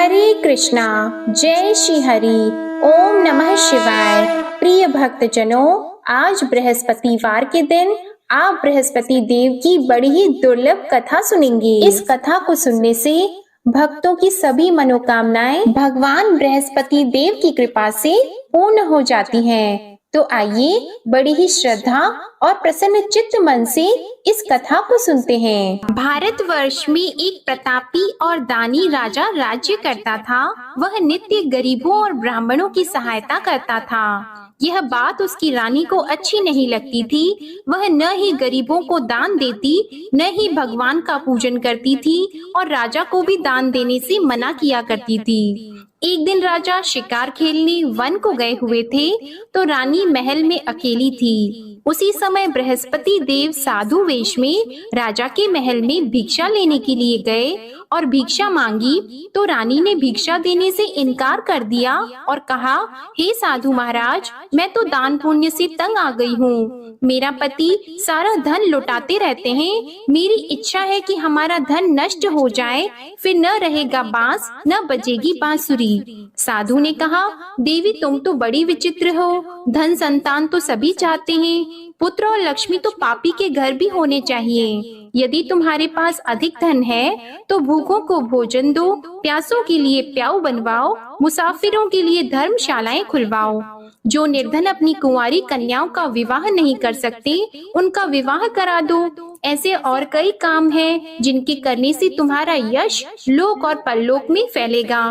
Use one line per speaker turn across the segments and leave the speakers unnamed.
हरे कृष्णा, जय श्री हरि। ओम नमः शिवाय। प्रिय भक्तजनों, आज बृहस्पतिवार के दिन आप बृहस्पति देव की बड़ी ही दुर्लभ कथा सुनेंगे। इस कथा को सुनने से भक्तों की सभी मनोकामनाएं भगवान बृहस्पति देव की कृपा से पूर्ण हो जाती हैं। तो आइए बड़ी ही श्रद्धा और प्रसन्न चित्त मन से इस कथा को सुनते हैं। भारतवर्ष में एक प्रतापी और दानी राजा राज्य करता था। वह नित्य गरीबों और ब्राह्मणों की सहायता करता था। यह बात उसकी रानी को अच्छी नहीं लगती थी। वह न ही गरीबों को दान देती, न ही भगवान का पूजन करती थी और राजा को भी दान देने से मना किया करती थी। एक दिन राजा शिकार खेलने वन को गए हुए थे, तो रानी महल में अकेली थी। उसी समय बृहस्पति देव साधु वेश में राजा के महल में भिक्षा लेने के लिए गए और भिक्षा मांगी, तो रानी ने भिक्षा देने से इनकार कर दिया और कहा, हे साधु महाराज, मैं तो दान पुण्य से तंग आ गई हूँ। मेरा पति सारा धन लुटाते रहते हैं। मेरी इच्छा है कि हमारा धन नष्ट हो जाए, फिर न रहेगा बांस, न बजेगी बांसुरी। साधु ने कहा, देवी तुम तो बड़ी विचित्र हो। धन संतान तो सभी चाहते हैं, पुत्र और लक्ष्मी तो पापी के घर भी होने चाहिए। यदि तुम्हारे पास अधिक धन है तो भूखों को भोजन दो, प्यासों के लिए प्याऊ बनवाओ, मुसाफिरों के लिए धर्मशालाएं खुलवाओ। जो निर्धन अपनी कुंवारी कन्याओं का विवाह नहीं कर सकते, उनका विवाह करा दो। ऐसे और कई काम हैं जिनके करने से तुम्हारा यश लोक और परलोक में फैलेगा।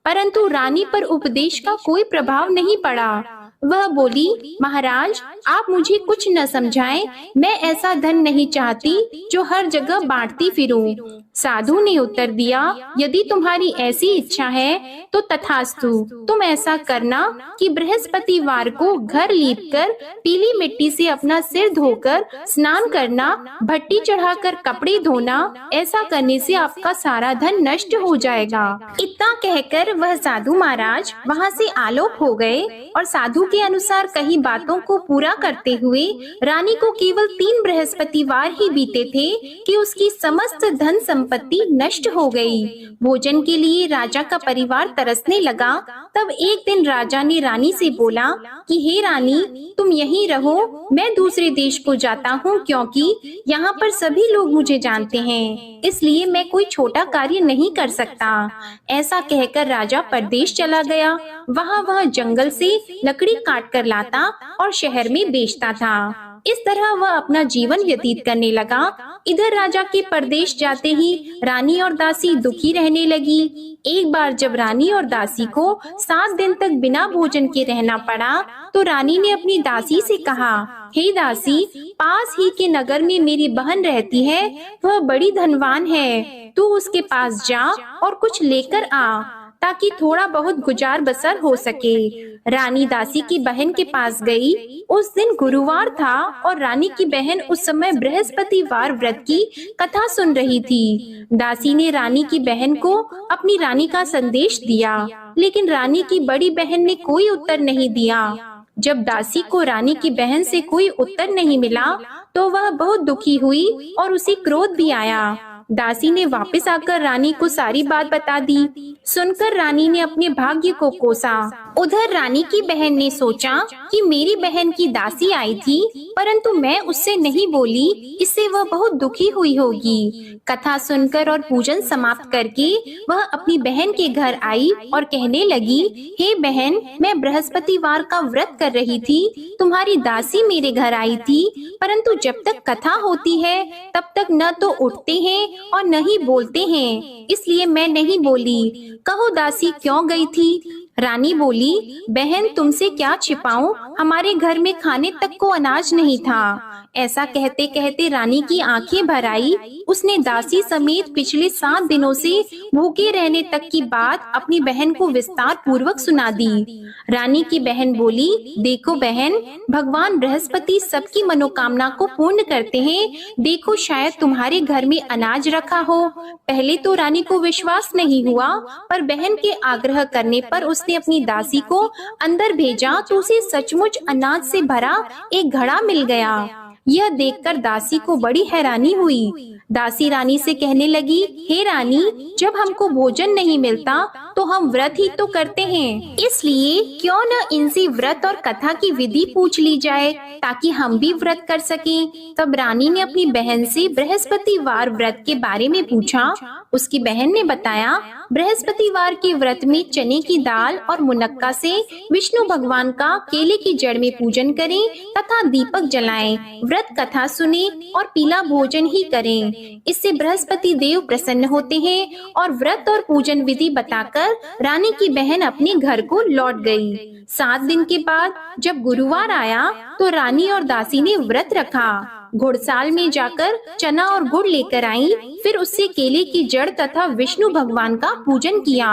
परंतु रानी पर उपदेश का कोई प्रभाव नहीं पड़ा। वह बोली, महाराज आप मुझे कुछ न समझाएं, मैं ऐसा धन नहीं चाहती जो हर जगह बांटती फिरूं। साधु ने उत्तर दिया, यदि तुम्हारी ऐसी इच्छा है तो तथास्तु। तुम ऐसा करना कि बृहस्पतिवार को घर लीपकर पीली मिट्टी से अपना सिर धोकर स्नान करना, भट्टी चढ़ाकर कपड़े धोना। ऐसा करने से आपका सारा धन नष्ट हो जाएगा। इतना कहकर वह साधु महाराज वहाँ से आलोक हो गए और साधु के अनुसार कई बातों को पूरा करते हुए रानी को केवल 3 बृहस्पतिवार ही बीते थे कि उसकी समस्त धन संपत्ति नष्ट हो गई। भोजन के लिए राजा का परिवार तरसने लगा। तब एक दिन राजा ने रानी से बोला कि हे रानी, तुम यहीं रहो, मैं दूसरे देश को जाता हूँ, क्योंकि यहाँ पर सभी लोग मुझे जानते हैं, इसलिए मैं कोई छोटा कार्य नहीं कर सकता। ऐसा कहकर राजा परदेश चला गया। वहाँ वह जंगल से लकड़ी काट कर लाता और शहर में बेचता था। इस तरह वह अपना जीवन व्यतीत करने लगा। इधर राजा के परदेश जाते ही रानी और दासी दुखी रहने लगी। एक बार जब रानी और दासी को 7 दिन तक बिना भोजन के रहना पड़ा, तो रानी ने अपनी दासी से कहा, हे दासी, पास ही के नगर में मेरी बहन रहती है, वह बड़ी धनवान है। तू उसके पास जा और कुछ लेकर आ, ताकि थोड़ा बहुत गुजार बसर हो सके। रानी दासी की बहन के पास गई। उस दिन गुरुवार था और रानी की बहन उस समय बृहस्पतिवार व्रत की कथा सुन रही थी। दासी ने रानी की बहन को अपनी रानी का संदेश दिया, लेकिन रानी की बड़ी बहन ने कोई उत्तर नहीं दिया। जब दासी को रानी की बहन से कोई उत्तर नहीं मिला, तो वह बहुत दुखी हुई और उसे क्रोध भी आया। दासी ने वापस आकर रानी को सारी बात बता दी। सुनकर रानी ने अपने भाग्य को कोसा। उधर रानी की बहन ने सोचा कि मेरी बहन की दासी आई थी, परंतु मैं उससे नहीं बोली, इससे वह बहुत दुखी हुई होगी। कथा सुनकर और पूजन समाप्त करके वह अपनी बहन के घर आई और कहने लगी, हे बहन, मैं बृहस्पतिवार का व्रत कर रही थी, तुम्हारी दासी मेरे घर आई थी, परंतु जब तक कथा होती है तब तक न तो उठते हैं और न ही बोलते हैं, इसलिए मैं नहीं बोली। कहो दासी क्यों गई थी? रानी बोली, बहन तुमसे क्या छिपाऊं, हमारे घर में खाने तक को अनाज नहीं था। ऐसा कहते कहते रानी की आंखें भर आई। उसने दासी समेत पिछले 7 दिनों से भूखे रहने तक की बात अपनी बहन को विस्तार पूर्वक सुना दी। रानी की बहन बोली, देखो बहन, भगवान बृहस्पति सबकी मनोकामना को पूर्ण करते हैं। देखो शायद तुम्हारे घर में अनाज रखा हो। पहले तो रानी को विश्वास नहीं हुआ, पर बहन के आग्रह करने पर उसने अपनी दासी को अंदर भेजा तो उसे सचमुच अनाज से भरा एक घड़ा मिल गया। यह देखकर दासी को बड़ी हैरानी हुई। दासी रानी से कहने लगी, हे रानी, जब हमको भोजन नहीं मिलता तो तो हम व्रत ही तो करते हैं, इसलिए क्यों न इनसे व्रत और कथा की विधि पूछ ली जाए ताकि हम भी व्रत कर सकें। तब रानी ने अपनी बहन से बृहस्पतिवार व्रत के बारे में पूछा। उसकी बहन ने बताया, बृहस्पतिवार के व्रत में चने की दाल और मुनक्का से विष्णु भगवान का केले की जड़ में पूजन करें तथा दीपक जलाएं, व्रत कथा सुने और पीला भोजन ही करें। इससे बृहस्पति देव प्रसन्न होते हैं। और व्रत और पूजन विधि बताकर रानी की बहन अपने घर को लौट गई। 7 दिन के बाद जब गुरुवार आया तो रानी और दासी ने व्रत रखा। घुड़साल में जाकर चना और गुड़ लेकर आई, फिर उससे केले की जड़ तथा विष्णु भगवान का पूजन किया।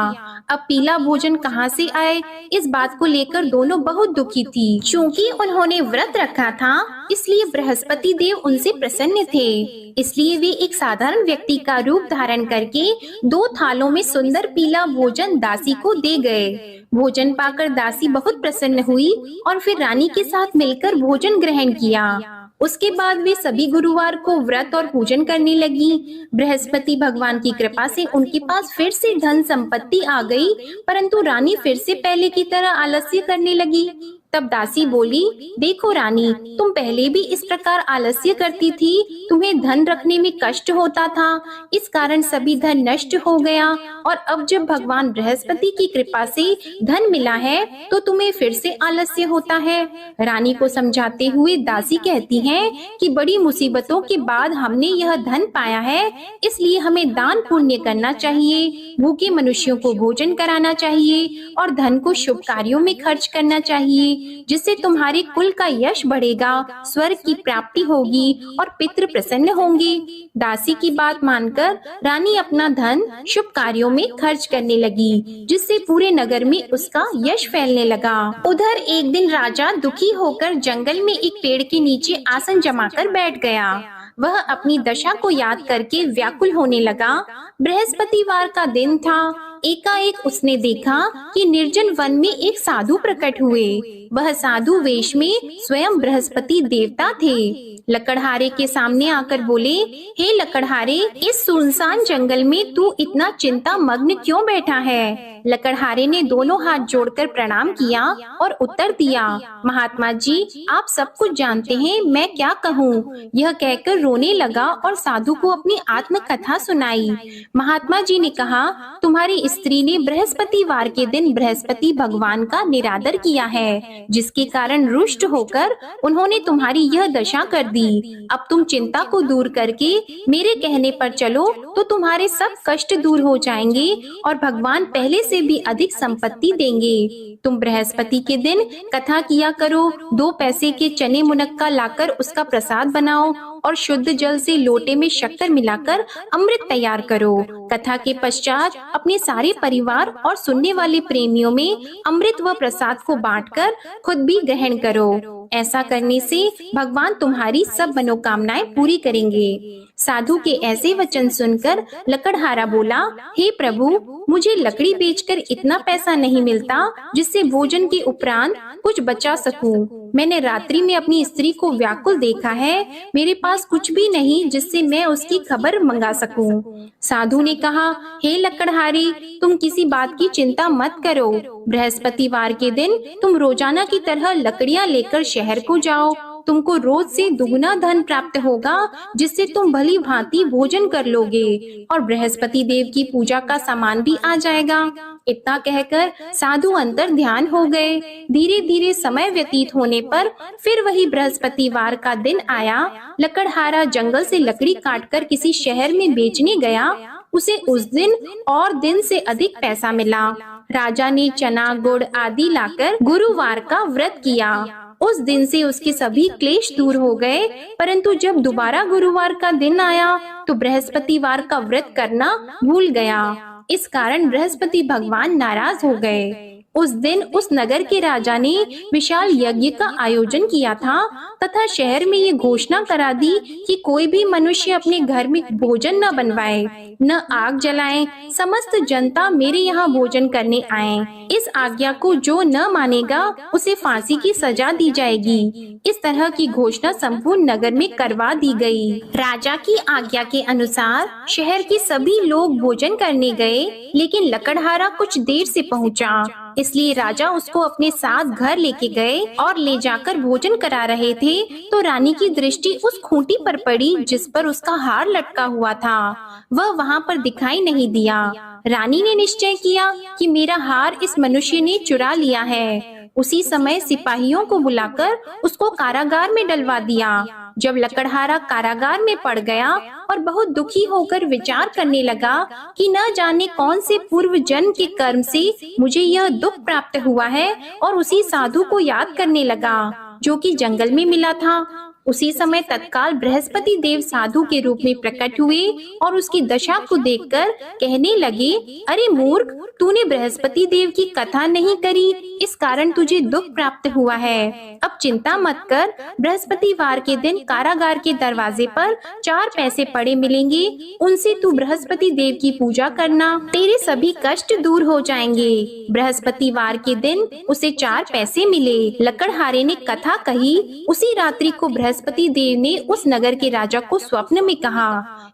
अब पीला भोजन कहाँ से आए, इस बात को लेकर दोनों बहुत दुखी थी। चूँकि उन्होंने व्रत रखा था, इसलिए बृहस्पति देव उनसे प्रसन्न थे। इसलिए वे एक साधारण व्यक्ति का रूप धारण करके 2 थालों में सुंदर पीला भोजन दासी को दे गए। भोजन पाकर दासी बहुत प्रसन्न हुई और फिर रानी के साथ मिलकर भोजन ग्रहण किया। उसके बाद वे सभी गुरुवार को व्रत और पूजन करने लगी। बृहस्पति भगवान की कृपा से उनके पास फिर से धन संपत्ति आ गई, परंतु रानी फिर से पहले की तरह आलस्य करने लगी। तब दासी बोली, देखो रानी, तुम पहले भी इस प्रकार आलस्य करती थी, तुम्हें धन रखने में कष्ट होता था, इस कारण सभी धन नष्ट हो गया, और अब जब भगवान बृहस्पति की कृपा से धन मिला है तो तुम्हें फिर से आलस्य होता है। रानी को समझाते हुए दासी कहती है कि बड़ी मुसीबतों के बाद हमने यह धन पाया है, इसलिए हमें दान पुण्य करना चाहिए, भूखे मनुष्यों को भोजन कराना चाहिए और धन को शुभ कार्यों में खर्च करना चाहिए, जिससे तुम्हारे कुल का यश बढ़ेगा, स्वर्ग की प्राप्ति होगी और पितृ प्रसन्न होंगे। दासी की बात मानकर रानी अपना धन शुभ कार्यों में खर्च करने लगी, जिससे पूरे नगर में उसका यश फैलने लगा। उधर एक दिन राजा दुखी होकर जंगल में एक पेड़ के नीचे आसन जमाकर बैठ गया। वह अपनी दशा को याद करके व्याकुल होने लगा। बृहस्पतिवार का दिन था। एकाएक उसने देखा कि निर्जन वन में एक साधु प्रकट हुए। वह साधु वेश में स्वयं बृहस्पति देवता थे। लकड़हारे के सामने आकर बोले, हे लकड़हारे, इस सुनसान जंगल में तू इतना चिंता मग्न क्यों बैठा है? लकड़हारे ने दोनों हाथ जोड़कर प्रणाम किया और उत्तर दिया, महात्मा जी, आप सब कुछ जानते हैं, मैं क्या कहूँ। यह कहकर रोने लगा और साधु को अपनी आत्मकथा सुनाई। महात्मा जी ने कहा, तुम्हारी स्त्री ने बृहस्पतिवार के दिन बृहस्पति भगवान का निरादर किया है, जिसके कारण रुष्ट होकर उन्होंने तुम्हारी यह दशा कर दी। अब तुम चिंता को दूर करके मेरे कहने पर चलो तो तुम्हारे सब कष्ट दूर हो जाएंगे और भगवान पहले से भी अधिक संपत्ति देंगे। तुम बृहस्पति के दिन कथा किया करो, 2 पैसे के चने मुनक्का लाकर उसका प्रसाद बनाओ और शुद्ध जल से लोटे में शक्कर मिलाकर अमृत तैयार करो। कथा के पश्चात अपने सारे परिवार और सुनने वाले प्रेमियों में अमृत व प्रसाद को बांटकर खुद भी ग्रहण करो। ऐसा करने से भगवान तुम्हारी सब मनोकामनाएं पूरी करेंगे। साधु के ऐसे वचन सुनकर लकड़हारा बोला, हे प्रभु, मुझे लकड़ी बेचकर इतना पैसा नहीं मिलता जिससे भोजन के उपरांत कुछ बचा सकूं। मैंने रात्रि में अपनी स्त्री को व्याकुल देखा है, मेरे पास कुछ भी नहीं जिससे मैं उसकी खबर मंगा सकूं। साधु ने कहा, हे लकड़हारी, तुम किसी बात की चिंता मत करो। बृहस्पतिवार के दिन तुम रोजाना की तरह लकड़ियां लेकर शहर को जाओ। तुमको रोज से दुगना धन प्राप्त होगा, जिससे तुम भली भांति भोजन कर लोगे और बृहस्पति देव की पूजा का सामान भी आ जाएगा। इतना कहकर साधु अंतर ध्यान हो गए। धीरे धीरे समय व्यतीत होने पर फिर वही बृहस्पतिवार का दिन आया। लकड़हारा जंगल से लकड़ी काटकर किसी शहर में बेचने गया। उसे उस दिन और दिन से अधिक पैसा मिला। राजा ने चना गुड़ आदि लाकर गुरुवार का व्रत किया। उस दिन से उसके सभी क्लेश दूर हो गए, परंतु जब दोबारा गुरुवार का दिन आया तो बृहस्पतिवार का व्रत करना भूल गया। इस कारण बृहस्पति भगवान नाराज हो गए। उस दिन उस नगर के राजा ने विशाल यज्ञ का आयोजन किया था तथा शहर में ये घोषणा करा दी कि कोई भी मनुष्य अपने घर में भोजन न बनवाए, न आग जलाए। समस्त जनता मेरे यहाँ भोजन करने आए। इस आज्ञा को जो न मानेगा उसे फांसी की सजा दी जाएगी। इस तरह की घोषणा संपूर्ण नगर में करवा दी गई। राजा की आज्ञा के अनुसार शहर के सभी लोग भोजन करने गए, लेकिन लकड़हारा कुछ देर से पहुंचा, इसलिए राजा उसको अपने साथ घर लेके गए और ले जाकर भोजन करा रहे थे तो रानी की दृष्टि उस खूंटी पर पड़ी जिस पर उसका हार लटका हुआ था। वह वहाँ पर दिखाई नहीं दिया। रानी ने निश्चय किया कि मेरा हार इस मनुष्य ने चुरा लिया है। उसी समय सिपाहियों को बुलाकर उसको कारागार में डलवा दिया। जब लकड़हारा कारागार में पड़ गया और बहुत दुखी होकर विचार करने लगा कि न जाने कौन से पूर्व जन्म के कर्म से मुझे यह दुख प्राप्त हुआ है, और उसी साधु को याद करने लगा जो कि जंगल में मिला था। उसी समय तत्काल बृहस्पति देव साधु के रूप में प्रकट हुए और उसकी दशा को देखकर कहने लगे, अरे मूर्ख, तूने बृहस्पति देव की कथा नहीं करी, इस कारण तुझे दुख प्राप्त हुआ है। अब चिंता मत कर, बृहस्पतिवार के दिन कारागार के दरवाजे पर 4 पैसे पड़े मिलेंगे, उनसे तू बृहस्पति देव की पूजा करना, तेरे सभी कष्ट दूर हो जाएंगे। बृहस्पतिवार के दिन उसे 4 पैसे मिले। लकड़हारे ने कथा कही। उसी रात्रि को बृहस्पति देव ने उस नगर के राजा को स्वप्न में कहा,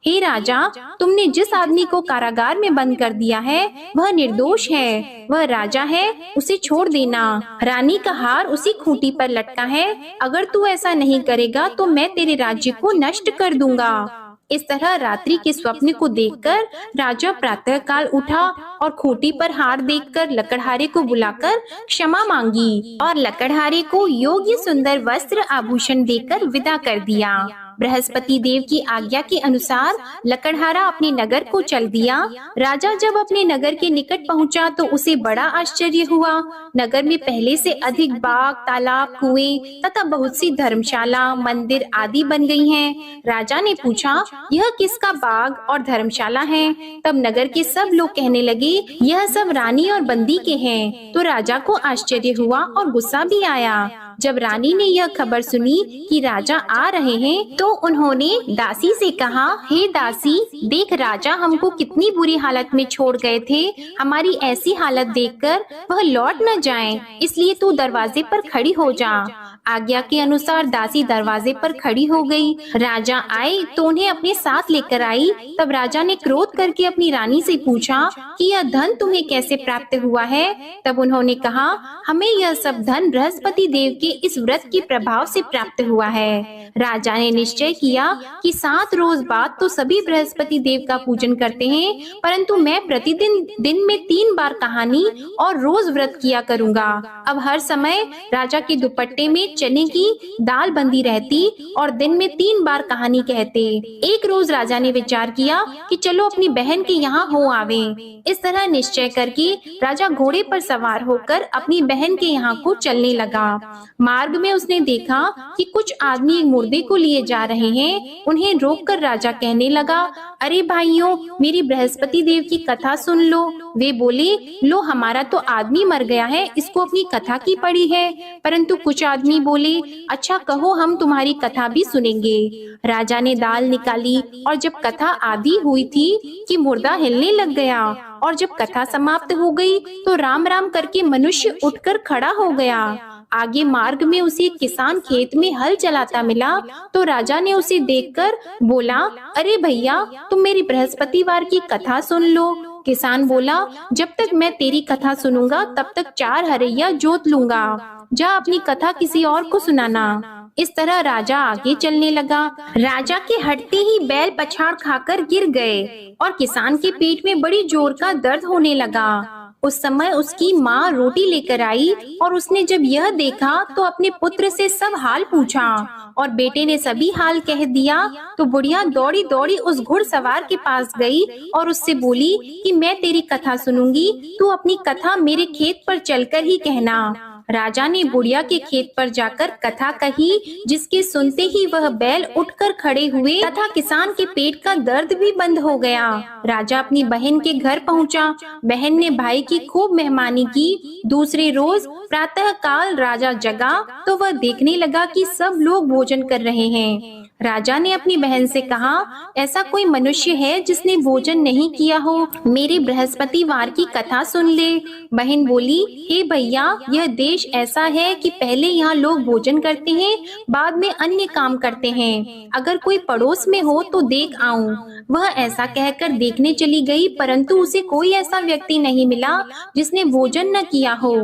हे राजा, तुमने जिस आदमी को कारागार में बंद कर दिया है वह निर्दोष है, वह राजा है, उसे छोड़ देना। रानी का हार उसी खूंटी पर लटका है, अगर तू ऐसा नहीं करेगा तो मैं तेरे राज्य को नष्ट कर दूंगा। इस तरह रात्रि के स्वप्न को देखकर राजा प्रातः काल उठा और खूंटी पर हार देखकर लकड़हारे को बुलाकर क्षमा मांगी और लकड़हारे को योग्य सुंदर वस्त्र आभूषण देकर विदा कर दिया। बृहस्पति देव की आज्ञा के अनुसार लकड़हारा अपने नगर को चल दिया। राजा जब अपने नगर के निकट पहुंचा तो उसे बड़ा आश्चर्य हुआ। नगर में पहले से अधिक बाग, तालाब, कुएं तथा बहुत सी धर्मशाला, मंदिर आदि बन गई हैं। राजा ने पूछा, यह किसका बाग और धर्मशाला है? तब नगर के सब लोग कहने लगे, यह सब रानी और बंदी के हैं। तो राजा को आश्चर्य हुआ और गुस्सा भी आया। जब रानी ने यह खबर सुनी कि राजा आ रहे हैं तो उन्होंने दासी से कहा, हे दासी, देख राजा हमको कितनी बुरी हालत में छोड़ गए थे, हमारी ऐसी हालत देखकर वह लौट न जाएं, इसलिए तू दरवाजे पर खड़ी हो जा। आज्ञा के अनुसार दासी दरवाजे पर खड़ी हो गई। राजा आए तो उन्हें अपने साथ लेकर आई। तब राजा ने क्रोध करके अपनी रानी से पूछा कि यह धन तुम्हें कैसे प्राप्त हुआ है? तब उन्होंने कहा, हमें यह सब धन बृहस्पति देव के इस व्रत के प्रभाव से प्राप्त हुआ है। राजा ने निश्चय किया कि 7 रोज बाद तो सभी बृहस्पति देव का पूजन करते हैं, परंतु मैं प्रतिदिन दिन में 3 बार कहानी और रोज व्रत किया करूंगा। अब हर समय राजा के दुपट्टे में चने की दाल बंदी रहती और दिन में 3 बार कहानी कहते। एक रोज राजा ने विचार किया कि चलो अपनी बहन के यहाँ हो आवे। इस तरह निश्चय करके राजा घोड़े पर सवार होकर अपनी बहन के यहाँ को चलने लगा। मार्ग में उसने देखा कि कुछ आदमी एक मुर्दे को लिए जा रहे हैं। उन्हें रोककर राजा कहने लगा, अरे भाइयों, मेरी बृहस्पति देव की कथा सुन लो। वे बोले, लो हमारा तो आदमी मर गया है, इसको अपनी कथा की पड़ी है। परंतु कुछ आदमी बोले, अच्छा कहो, हम तुम्हारी कथा भी सुनेंगे। राजा ने दाल निकाली और जब कथा आधी हुई थी कि मुर्दा हिलने लग गया, और जब कथा समाप्त हो गई तो राम राम करके मनुष्य उठकर खड़ा हो गया। आगे मार्ग में उसे एक किसान खेत में हल चलाता मिला तो राजा ने उसे देखकर बोला, अरे भैया, तुम मेरी बृहस्पतिवार की कथा सुन लो। किसान बोला, जब तक मैं तेरी कथा सुनूंगा तब तक 4 हरैया जोत लूंगा, जा अपनी कथा किसी और को सुनाना। इस तरह राजा आगे चलने लगा। राजा के हटते ही बैल पछाड़ खाकर गिर गए और किसान के पेट में बड़ी जोर का दर्द होने लगा। उस समय उसकी माँ रोटी लेकर आई और उसने जब यह देखा तो अपने पुत्र से सब हाल पूछा और बेटे ने सभी हाल कह दिया। तो बुढ़िया दौड़ी दौड़ी उस घुड़सवार के पास गई और उससे बोली कि मैं तेरी कथा सुनूंगी, तू अपनी कथा मेरे खेत पर चलकर ही कहना। राजा ने बुढ़िया के खेत पर जाकर कथा कही, जिसके सुनते ही वह बैल उठकर खड़े हुए तथा किसान के पेट का दर्द भी बंद हो गया। राजा अपनी बहन के घर पहुंचा। बहन ने भाई की खूब मेहमानी की। दूसरे रोज प्रातः काल राजा जगा तो वह देखने लगा कि सब लोग भोजन कर रहे हैं। राजा ने अपनी बहन से कहा, ऐसा कोई मनुष्य है जिसने भोजन नहीं किया हो? मेरे बृहस्पतिवार की कथा सुन ले। बहन बोली, हे भैया, यह देश ऐसा है कि पहले यहाँ लोग भोजन करते हैं, बाद में अन्य काम करते हैं। अगर कोई पड़ोस में हो तो देख आऊं। वह ऐसा कहकर देखने चली गई, परंतु उसे कोई ऐसा व्यक्ति नहीं मिला जिसने भोजन न किया हो।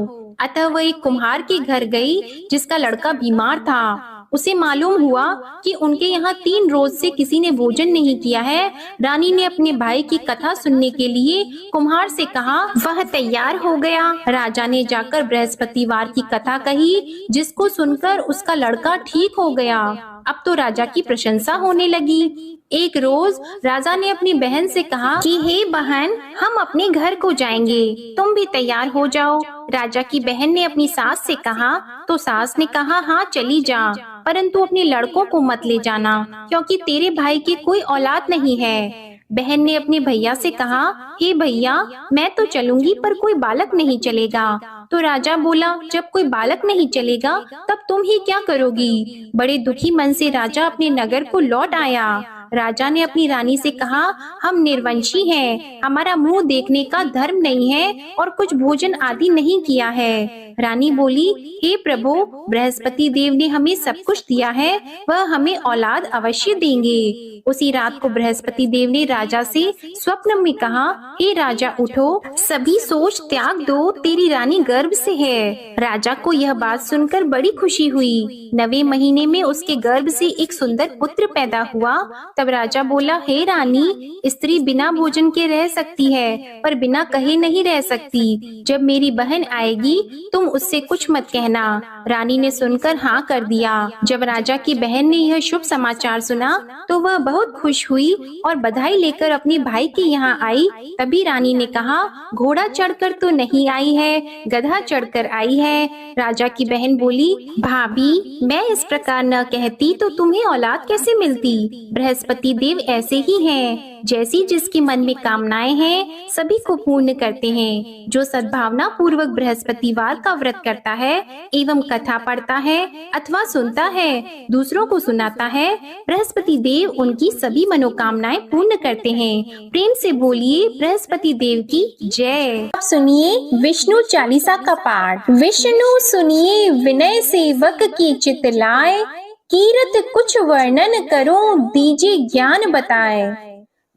अतः वह एक कुम्हार के घर गई जिसका लड़का बीमार था। उसे मालूम हुआ कि उनके यहाँ 3 रोज से किसी ने भोजन नहीं किया है। रानी ने अपने भाई की कथा सुनने के लिए कुम्हार से कहा। वह तैयार हो गया। राजा ने जाकर बृहस्पतिवार की कथा कही, जिसको सुनकर उसका लड़का ठीक हो गया। अब तो राजा की प्रशंसा होने लगी। एक रोज राजा ने अपनी बहन से कहा कि हे बहन, हम अपने घर को जाएंगे, तुम भी तैयार हो जाओ। राजा की बहन ने अपनी सास से कहा तो सास ने कहा, हाँ चली जा, परंतु अपने लड़कों को मत ले जाना, क्योंकि तेरे भाई की कोई औलाद नहीं है। बहन ने अपने भैया से कहा, हे भैया, मैं तो चलूंगी पर कोई बालक नहीं चलेगा। तो राजा बोला, जब कोई बालक नहीं चलेगा तब तुम ही क्या करोगी? बड़े दुखी मन से राजा अपने नगर को लौट आया। राजा ने अपनी रानी से कहा, हम निर्वंशी हैं, हमारा मुंह देखने का धर्म नहीं है और कुछ भोजन आदि नहीं किया है। रानी बोली, हे प्रभु, बृहस्पति देव ने हमें सब कुछ दिया है, वह हमें औलाद अवश्य देंगे। उसी रात को बृहस्पति देव ने राजा से स्वप्न में कहा, हे राजा उठो, सभी सोच त्याग दो, तेरी रानी गर्भ से है। राजा को यह बात सुनकर बड़ी खुशी हुई। 9वें महीने में उसके गर्भ से एक सुंदर पुत्र पैदा हुआ। तब राजा बोला, हे रानी, स्त्री बिना भोजन के रह सकती है पर बिना कहे नहीं रह सकती। जब मेरी बहन आएगी तुम उससे कुछ मत कहना। रानी ने सुनकर हाँ कर दिया। जब राजा की बहन ने यह शुभ समाचार सुना तो वह बहुत खुश हुई और बधाई लेकर अपने भाई के यहाँ आई। तभी रानी ने कहा, घोड़ा चढ़कर तो नहीं आई है, गधा चढ़कर आई है। राजा की बहन बोली, भाभी, मैं इस प्रकार न कहती तो तुम्हें औलाद कैसे मिलती? बृहस्पति देव ऐसे ही हैं, जैसी जिसके मन में कामनाएं हैं सभी को पूर्ण करते हैं। जो सद्भावना पूर्वक बृहस्पतिवार का व्रत करता है एवं कथा पढ़ता है अथवा सुनता है, दूसरों को सुनाता है, बृहस्पति देव उनकी सभी मनोकामनाएं पूर्ण करते हैं। प्रेम से बोलिए बृहस्पति देव की जय। अब सुनिए विष्णु चालीसा का पाठ। विष्णु सुनिए विनय सेवक की चितलाए, कीरत कुछ वर्णन करो दीजिए ज्ञान बताए।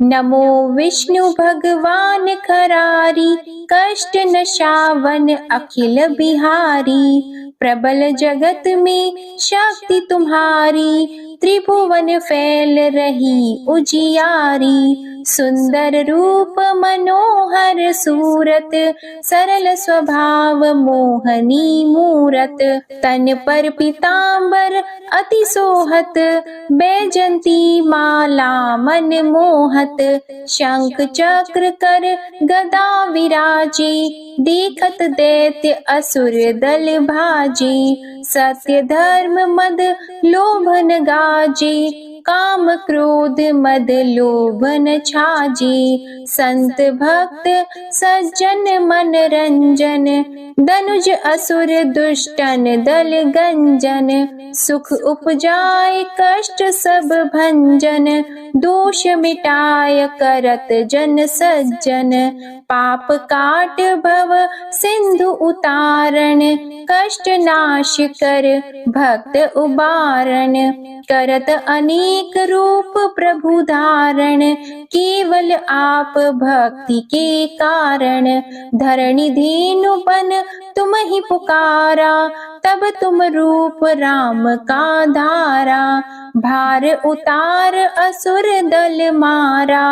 नमो विष्णु भगवान खरारी, कष्ट नशावन अखिल बिहारी। प्रबल जगत में शक्ति तुम्हारी, त्रिभुवन फैल रही उजियारी। सुंदर रूप मनोहर सूरत, सरल स्वभाव मोहनी मूरत। तन पर पीतांबर अति सोहत, बैजंती माला मन मोहत। शंख चक्र कर गदा विराजे, देखत दैत्य असुर दल भाजे। सत्य धर्म मद लोभन गाजे, काम क्रोध मद लोभन छाजे। संत भक्त सज्जन मन रंजन, धनुज असुर दुष्टन दल गंजन। सुख उपजाए कष्ट सब भंजन, दोष मिटाय करत जन सज्जन। पाप काट भव सिंधु उतारण, कष्ट नाश कर भक्त उबारण। करत अनेक रूप प्रभु धारण, केवल आप भक्ति के कारण। धरणी धेनु बन तुम ही पुकारा, तब तुम रूप राम का धारा। भार उतार असुर दल मारा,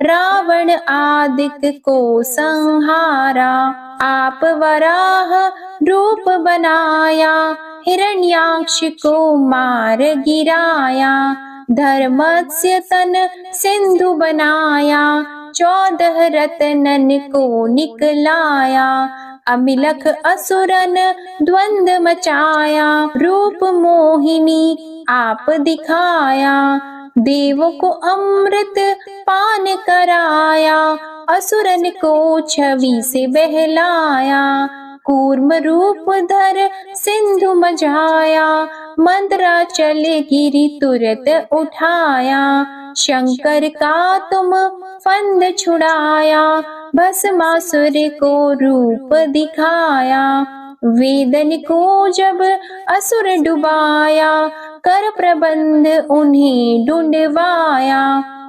रावण आदिक को संहारा। आप वराह रूप बनाया, हिरण्याक्ष को मार गिराया। धर्मस्य तन सिंधु बनाया, 14 रत्नन को निकलाया। अमिलख असुरन द्वंद मचाया, रूप मोहिनी आप दिखाया। देवों को अमृत पान कराया, असुरन को छवि से बहलाया। कूर्म रूप धर सिंधु मझाया, मंदराचल गिरि तुरत उठाया। शंकर का तुम फंद छुड़ाया, भस्मासुर को रूप दिखाया। वेदन को जब असुर डुबाया, कर प्रबंध उन्हें ढूंढवाया।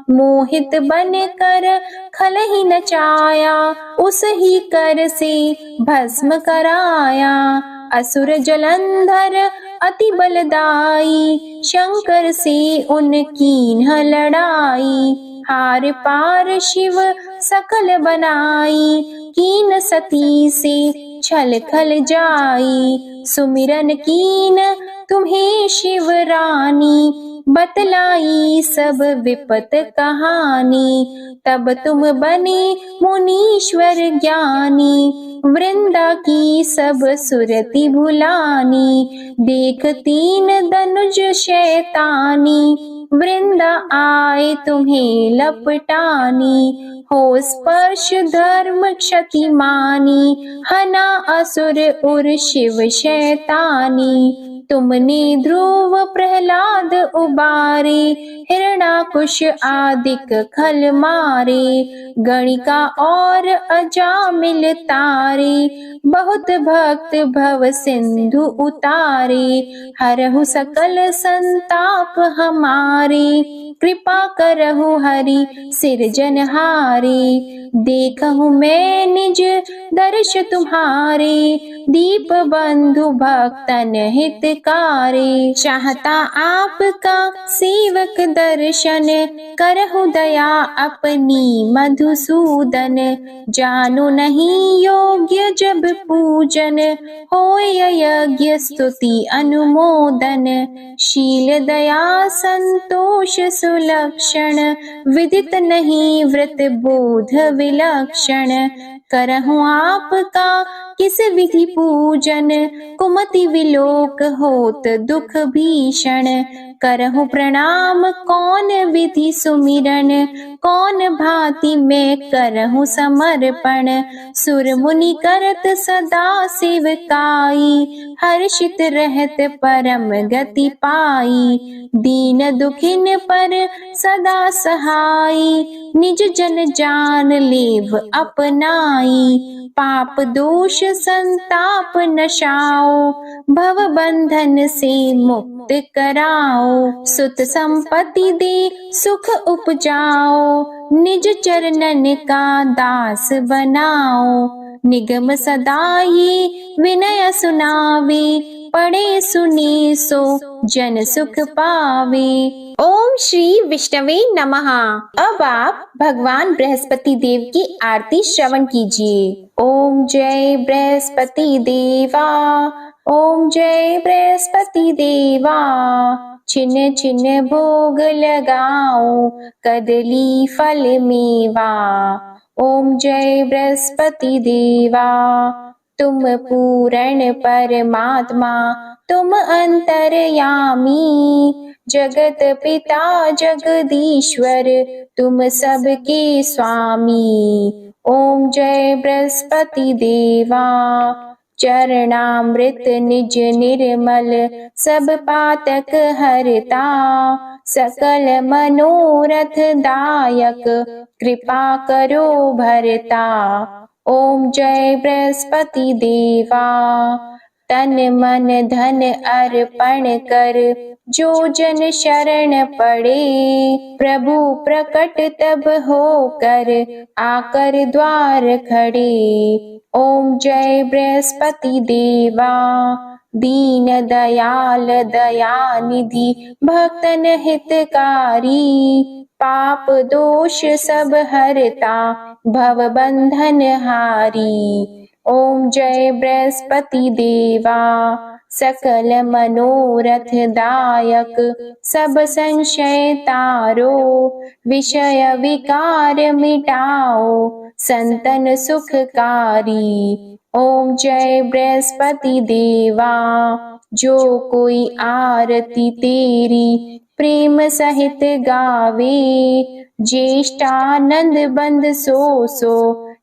मोहित बन कर खल ही नचाया, उस ही कर से भस्म कराया। असुर जलंधर अति बलदाई, शंकर से उनकी न लड़ाई। हार पार शिव सकल बनाई, कीन सती से छल खल जाई। सुमिरन कीन तुम्हें शिव रानी, बतलाई सब विपत कहानी। तब तुम बने मुनीश्वर ज्ञानी, वृंदा की सब सुरति भुलानी। देख तीन धनुज शैतानी, वृंदा आए तुम्हें लपटानी। हो स्पर्श धर्म क्षति मानी, हना असुर उर शिव शैतानी। तुमने ध्रुव प्रहलाद उबारे, हिरणाकुश आदिक खल मारे। गणिका और अजामिल तारे, बहुत भक्त भव सिंधु उतारे। हरहु सकल संताप हमारे, कृपा करहु हरि सिरजनहारे। देखहु मैं निज दर्श तुम्हारे, दीप बंधु भक्तन हितकारे। चाहता आपका सेवक दर्शन, करहु दया अपनी मधुसूदन। जानो नहीं योग्य जब पूजन, होय यज्ञ स्तुति अनुमोदन। शील दया संतोष सुलक्षण, विदित नहीं व्रत बोध विलक्षण। करहु आपका किस विधि पूजन, कुमति विलोक होत दुख भीषण। करहु प्रणाम कौन विधि सुमिरन, कौन भांति मैं करहु समर्पण। सुर मुनि करत सदा सेवकाई, हर्षित रहत परम गति पाई। दीन दुखिन पर सदा सहाई, निज जन जान लेव अपनाई। पाप दोष संताप नशाओ, भव बंधन से मुक्त कराओ। सुत संपत्ति दे सुख उपजाओ, निज चरणन का दास बनाओ। निगम सदा ये विनय सुनावे, पढ़े सुने सो जन सुख पावे। ओम श्री विष्णवे नमः। अब आप भगवान बृहस्पति देव की आरती श्रवण कीजिए। ओम जय बृहस्पति देवा, ओम जय बृहस्पति देवा। छिन छिन भोग लगाओ, कदली फल मेवा। ओम जय बृहस्पति देवा। तुम पूर्ण परमात्मा, तुम अंतर्यामी। जगत पिता जगदीश्वर, तुम सबके स्वामी। ओम जय बृहस्पति देवा। चरणामृत निज निर्मल, सब पातक हरता। सकल मनोरथ दायक, कृपा करो भरता। ओम जय बृहस्पति देवा। तन मन धन अर्पण कर, जो जन शरण पड़े। प्रभु प्रकट तब होकर, आकर द्वार खड़े। ओम जय बृहस्पति देवा। दीन दयाल दयानिधि, भक्तन हितकारी। पाप दोष सब हरता, भव बंधन हारी। ओम जय बृहस्पति देवा। सकल मनोरथ दायक, सब संशय तारो। विषय विकार मिटाओ, संतन सुखकारी। ओम जय बृहस्पति देवा, जो कोई आरती तेरी प्रेम सहित गावे, ज्येष्ठानंद बंद सो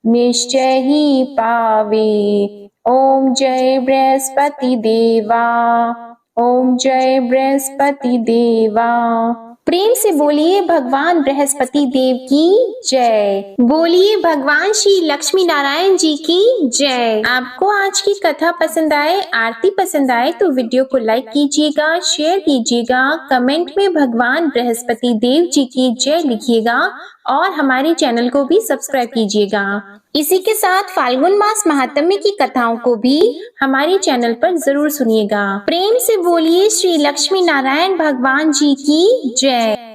निश्चय ही पावे। ओम जय बृहस्पति देवा, ओम जय बृहस्पति देवा। प्रेम से बोलिए भगवान बृहस्पति देव की जय। बोलिए भगवान श्री लक्ष्मी नारायण जी की जय। आपको आज की कथा पसंद आए, आरती पसंद आए तो वीडियो को लाइक कीजिएगा, शेयर कीजिएगा, कमेंट में भगवान बृहस्पति देव जी की जय लिखिएगा और हमारे चैनल को भी सब्सक्राइब कीजिएगा। इसी के साथ फाल्गुन मास महात्म्य की कथाओं को भी हमारे चैनल पर जरूर सुनिएगा। प्रेम से बोलिए श्री लक्ष्मी नारायण भगवान जी की जय।